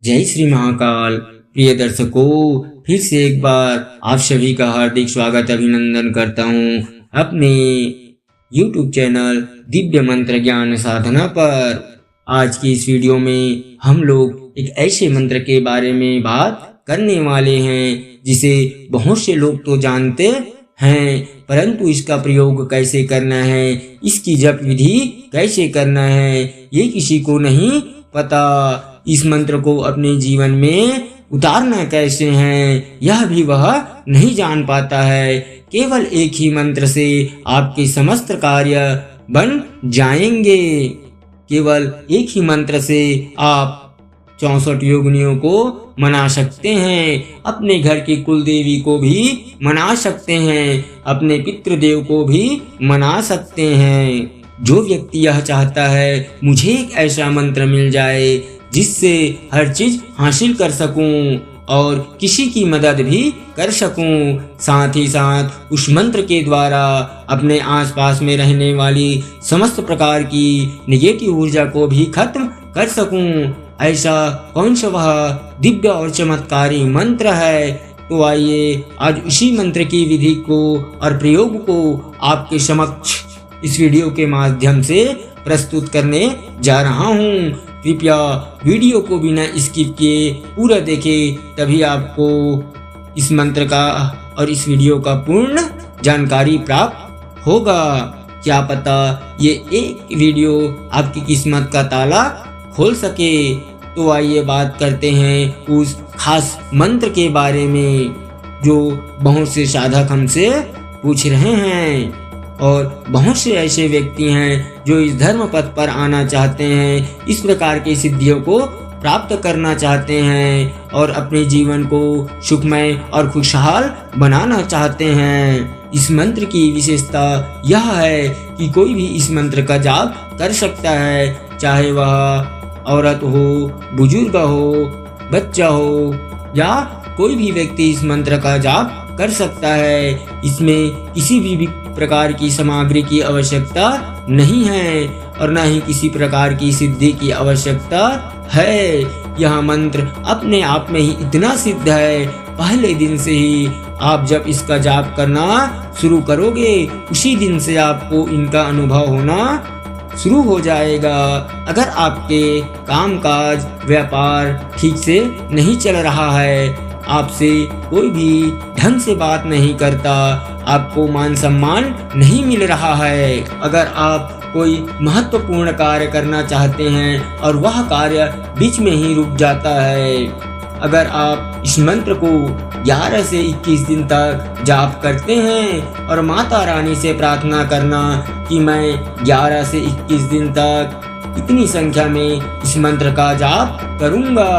जय श्री महाकाल। प्रिय दर्शकों, फिर से एक बार आप सभी का हार्दिक स्वागत अभिनंदन करता हूँ अपने YouTube चैनल दिव्य मंत्र ज्ञान साधना पर। आज की इस वीडियो में हम लोग एक ऐसे मंत्र के बारे में बात करने वाले हैं जिसे बहुत से लोग तो जानते हैं, परंतु इसका प्रयोग कैसे करना है, इसकी जप विधि कैसे करना है, ये किसी को नहीं पता। इस मंत्र को अपने जीवन में उतारना कैसे है, यह भी वह नहीं जान पाता है। केवल एक ही मंत्र से आपके समस्त कार्य बन जाएंगे। केवल एक ही मंत्र से आप 64 योगिनियों को मना सकते हैं, अपने घर की कुल देवी को भी मना सकते हैं, अपने पितृदेव को भी मना सकते हैं। जो व्यक्ति यह चाहता है मुझे एक ऐसा मंत्र मिल जाए जिससे हर चीज हासिल कर सकूं और किसी की मदद भी कर सकूं, साथ ही साथ उस मंत्र के द्वारा अपने आसपास में रहने वाली समस्त प्रकार की नेगेटिव ऊर्जा को भी खत्म कर सकूं, ऐसा कौन सा वह दिव्य और चमत्कारी मंत्र है। तो आइए आज उसी मंत्र की विधि को और प्रयोग को आपके समक्ष इस वीडियो के माध्यम से प्रस्तुत करने जा रहा हूँ। कृपया वीडियो को बिना स्किप किए पूरा देखें, तभी आपको इस मंत्र का और इस वीडियो का पूर्ण जानकारी प्राप्त होगा। क्या पता ये एक वीडियो आपकी किस्मत का ताला खोल सके। तो आइए बात करते हैं उस खास मंत्र के बारे में जो बहुत से साधक हमसे पूछ रहे हैं, और बहुत से ऐसे व्यक्ति हैं जो इस धर्म पथ पर आना चाहते हैं, इस प्रकार की सिद्धियों को प्राप्त करना चाहते हैं और अपने जीवन को सुखमय और खुशहाल बनाना चाहते हैं। इस मंत्र की विशेषता यह है कि कोई भी इस मंत्र का जाप कर सकता है, चाहे वह औरत हो, बुजुर्ग हो, बच्चा हो या कोई भी व्यक्ति इस मंत्र का जाप कर सकता है। इसमें किसी भी प्रकार की सामग्री की आवश्यकता नहीं है और न ही किसी प्रकार की सिद्धि की आवश्यकता है। यह मंत्र अपने आप में ही इतना सिद्ध है, पहले दिन से ही आप जब इसका जाप करना शुरू करोगे उसी दिन से आपको इनका अनुभव होना शुरू हो जाएगा। अगर आपके कामकाज व्यापार ठीक से नहीं चल रहा है, आपसे कोई भी ढंग से बात नहीं करता, आपको मान सम्मान नहीं मिल रहा है, अगर आप कोई महत्वपूर्ण कार्य करना चाहते हैं और वह कार्य बीच में ही रुक जाता है, अगर आप इस मंत्र को 11 से 21 दिन तक जाप करते हैं और माता रानी से प्रार्थना करना कि मैं 11 से 21 दिन तक इतनी संख्या में इस मंत्र का जाप करूंगा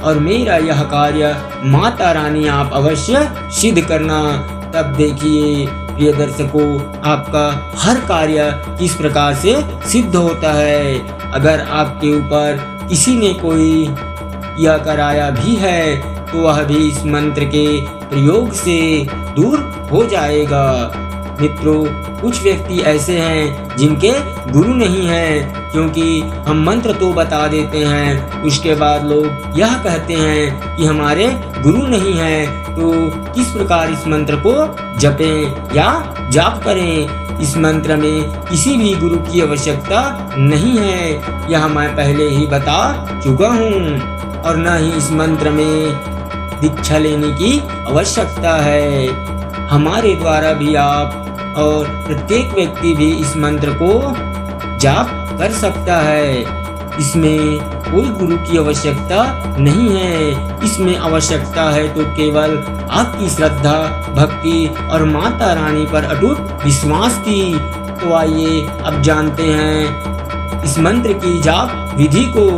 और मेरा यह कार्य माता रानी आप अवश्य सिद्ध करना, तब देखिए प्रिय दर्शकों आपका हर कार्य किस प्रकार से सिद्ध होता है। अगर आपके ऊपर किसी ने कोई यह कराया भी है तो वह भी इस मंत्र के प्रयोग से दूर हो जाएगा। मित्रों, कुछ व्यक्ति ऐसे हैं जिनके गुरु नहीं हैं, क्योंकि हम मंत्र तो बता देते हैं, उसके बाद लोग यह कहते हैं कि हमारे गुरु नहीं हैं, तो किस प्रकार इस मंत्र को जपें या जाप करें। इस मंत्र में किसी भी गुरु की आवश्यकता नहीं है, यह मैं पहले ही बता चुका हूँ, और न ही इस मंत्र में दीक्षा लेने की आवश्यकता है। हमारे द्वारा भी आप और प्रत्येक व्यक्ति भी इस मंत्र को जाप कर सकता है। इसमें कोई गुरु की आवश्यकता नहीं है, इसमें आवश्यकता है तो केवल आपकी श्रद्धा, भक्ति और माता रानी पर अटूट विश्वास की। तो आइए अब जानते हैं इस मंत्र की जाप विधि को।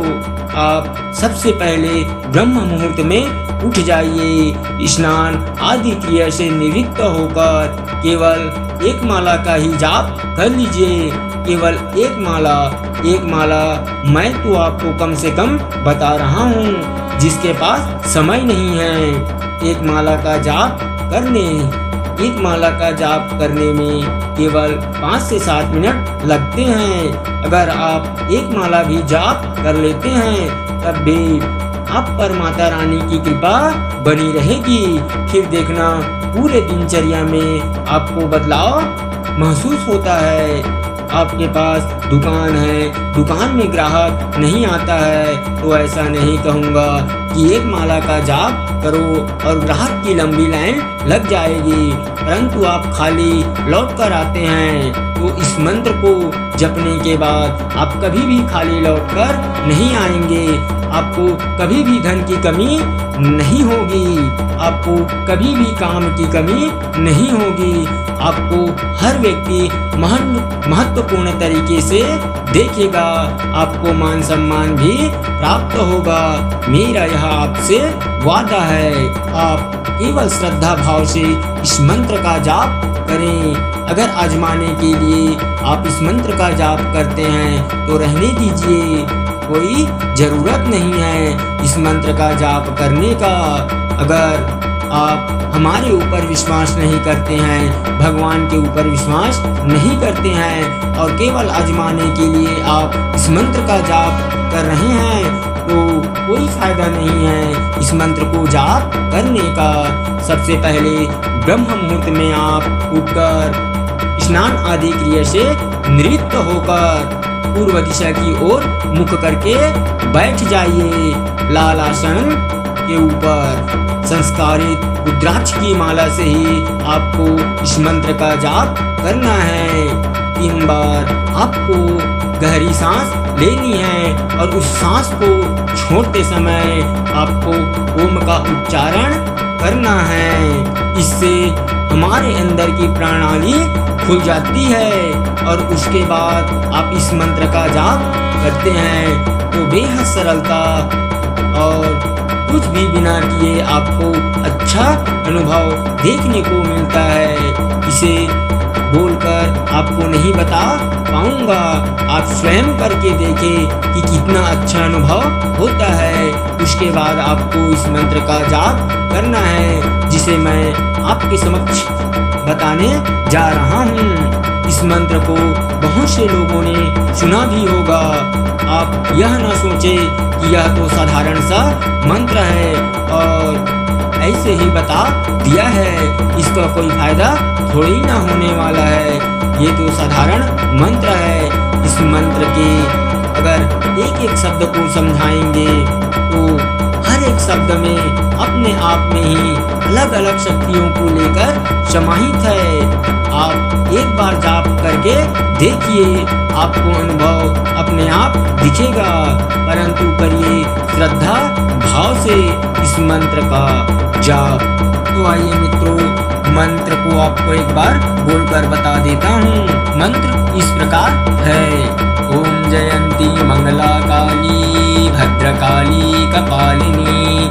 आप सबसे पहले ब्रह्म मुहूर्त में उठ जाइए, स्नान आदि क्रिया से निवृत्त होकर केवल एक माला का ही जाप कर लीजिए। केवल एक माला मैं तो आपको कम से कम बता रहा हूँ, जिसके पास समय नहीं है एक माला का जाप करने। एक माला का जाप करने में केवल 5 से 7 मिनट लगते हैं। अगर आप एक माला भी जाप कर लेते हैं तब भी आप पर माता रानी की कृपा बनी रहेगी। फिर देखना पूरे दिनचर्या में आपको बदलाव महसूस होता है। आपके पास दुकान है, दुकान में ग्राहक नहीं आता है तो ऐसा नहीं कहूँगा कि एक माला का जाप करो और ग्राहक की लंबी लाइन लग जाएगी, परंतु आप खाली लौट कर आते हैं तो इस मंत्र को जपने के बाद आप कभी भी खाली लौट कर नहीं आएंगे। आपको कभी भी धन की कमी नहीं होगी, आपको कभी भी काम की कमी नहीं होगी। आपको हर व्यक्ति महत्वपूर्ण तरीके से देखेगा, आपको मान सम्मान भी प्राप्त होगा। मेरा यह आपसे वादा है। आप केवल श्रद्धा भाव से इस मंत्र का जाप करें। अगर आजमाने के लिए आप इस मंत्र का जाप करते हैं तो रहने दीजिए, कोई जरूरत नहीं है इस मंत्र का जाप करने का। अगर आप हमारे ऊपर विश्वास नहीं करते हैं, भगवान के ऊपर विश्वास नहीं करते हैं और केवल आजमाने के लिए आप इस मंत्र का जाप कर रहे हैं तो कोई फायदा नहीं है इस मंत्र को जाप करने का। सबसे पहले ब्रह्म मुहूर्त में आप उठकर स्नान आदि क्रिया से निवृत्त होकर पूर्व दिशा की ओर मुख करके बैठ जाइए। लाल आसन के ऊपर संस्कारित रुद्राक्ष की माला से ही आपको इस मंत्र का जाप करना है। 3 बार आपको गहरी सांस लेनी है और उस सांस को छोड़ते समय आपको ओम का उच्चारण करना है। इससे हमारे अंदर की प्रणाली खुल जाती है और उसके बाद आप इस मंत्र का जाप करते हैं तो बेहद सरलता और कुछ भी बिना किए आपको अच्छा अनुभव देखने को मिलता है। इसे बोलकर आपको नहीं बता पाऊंगा, आप स्वयं करके देखें कि कितना अच्छा अनुभव होता है। उसके बाद आपको इस मंत्र का जाप करना है जिसे मैं आपके समक्ष बताने जा रहा हूँ। इस मंत्र को बहुत से लोगों ने सुना भी होगा। आप यह न सोचे कि यह तो साधारण सा मंत्र है और ऐसे ही बता दिया है, इसका कोई फायदा थोड़ी ना होने वाला है। ये तो साधारण मंत्र है। इस मंत्र के अगर एक एक शब्द को समझाएंगे तो हर एक शब्द में अपने आप में ही अलग अलग शक्तियों को लेकर समाहित है। आप एक बार जाप करके देखिए, आपको अनुभव अपने आप दिखेगा, परंतु करिए श्रद्धा भाव से इस मंत्र का जाप। तो आइए मित्रों, मंत्र को आपको एक बार बोलकर बता देता हूँ। मंत्र इस प्रकार है। ओम जयंती मंगला काली भद्रकाली कपालिनी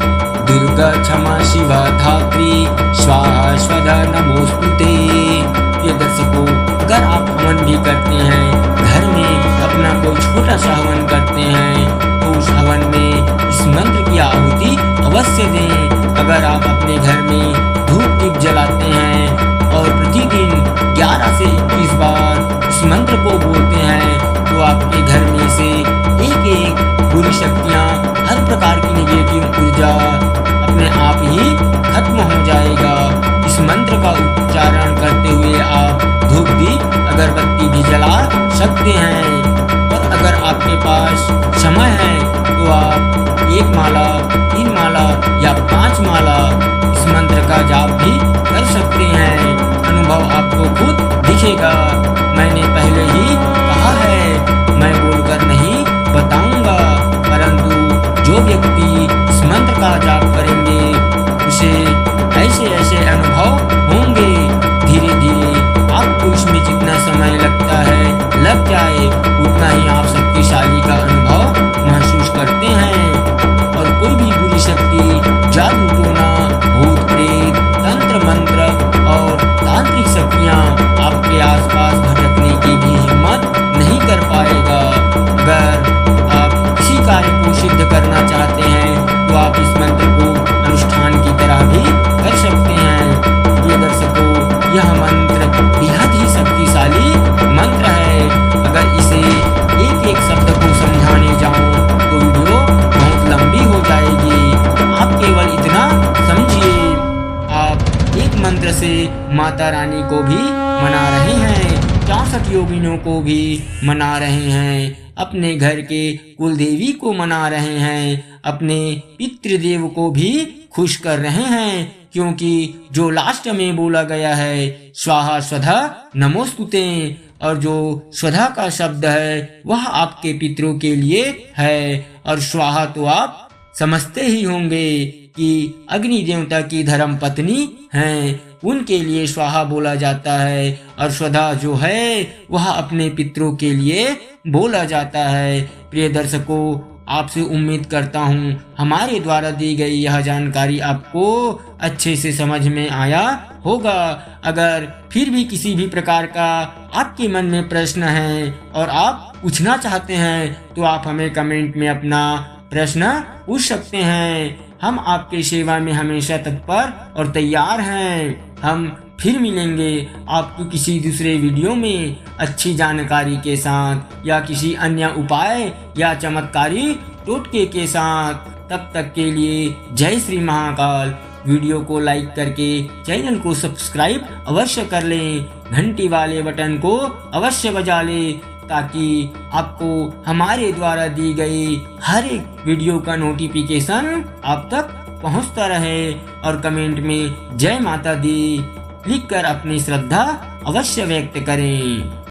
दुर्गा क्षमा शिवा धात्री स्वाहा स्वधा नमोस्तुते। ये दर्शकों, अगर आप हवन भी करते हैं, घर में अपना कोई छोटा सा हवन करते हैं तो उस हवन में इस मंत्र की आहुति अवश्य दें। अगर आप अपने घर में धूप दीप जलाते हैं और प्रतिदिन 11 से 21 बार इस मंत्र को बोलते हैं तो आपके घर में से एक बुरी शक्तियाँ, हर प्रकार की नेगेटिव ऊर्जा अपने आप ही खत्म हो जाएगा। इस मंत्र का उच्चारण करते हुए आप धूप दीप अगरबत्ती भी जला सकते हैं। और अगर आपके पास समय है तो आप 1 माला, 3 माला या 5 माला इस मंत्र का जाप भी कर सकते हैं। अनुभव आपको खुद दिखेगा। मैंने पहले ही कहा है, मैं बोलकर नहीं बताऊंगा, परंतु जो व्यक्ति इस मंत्र का जाप करेंगे उसे ऐसे ऐसे अनुभव होंगे। धीरे धीरे आपको इसमें जितना समय लगता है लग जाए, उतना ही आप शक्तिशाली का अनुभव महसूस करते हैं। और कोई भी बुरी शक्ति, जादू टोना, भूत प्रेत, तंत्र मंत्र और तांत्रिक शक्तियाँ आपके आसपास भटकने की भी हिम्मत नहीं कर पाएगा। अगर आप किसी कार्य को सिद्ध करना चाहते हैं तो आप इस मंत्र को अनुष्ठान की तरह भी कर सकते हैं। ये दर्शकों, यह मंत्र बेहद ही शक्तिशाली मंत्र है। अगर इसे एक एक शब्द को समझाने जाऊं तो वीडियो बहुत लंबी हो जाएगी। मंत्र से माता रानी को भी मना रहे हैं, 64 योगिनियों को भी मना रहे हैं, अपने घर के कुल देवी को मना रहे हैं, अपने पितृदेव को भी खुश कर रहे हैं, क्योंकि जो लास्ट में बोला गया है स्वाहा स्वधा नमोस्तुते, और जो स्वधा का शब्द है वह आपके पितरों के लिए है, और स्वाहा तो आप समझते ही होंगे कि अग्नि देवता की धर्म पत्नी हैं, उनके लिए स्वाहा बोला जाता है, और स्वधा जो है वह अपने पितरों के लिए बोला जाता है। प्रिय दर्शकों, आपसे उम्मीद करता हूँ हमारे द्वारा दी गई यह जानकारी आपको अच्छे से समझ में आया होगा। अगर फिर भी किसी भी प्रकार का आपके मन में प्रश्न है और आप पूछना चाहते हैं तो आप हमें कमेंट में अपना प्रश्न पूछ सकते हैं। हम आपके सेवा में हमेशा तत्पर और तैयार हैं। हम फिर मिलेंगे आपको किसी दूसरे वीडियो में अच्छी जानकारी के साथ या किसी अन्य उपाय या चमत्कारी टोटके के साथ। तब तक के लिए जय श्री महाकाल। वीडियो को लाइक करके चैनल को सब्सक्राइब अवश्य कर लें, घंटी वाले बटन को अवश्य बजा लें, ताकि आपको हमारे द्वारा दी गई हर एक वीडियो का नोटिफिकेशन आप तक पहुंचता रहे। और कमेंट में जय माता दी लिखकर अपनी श्रद्धा अवश्य व्यक्त करें।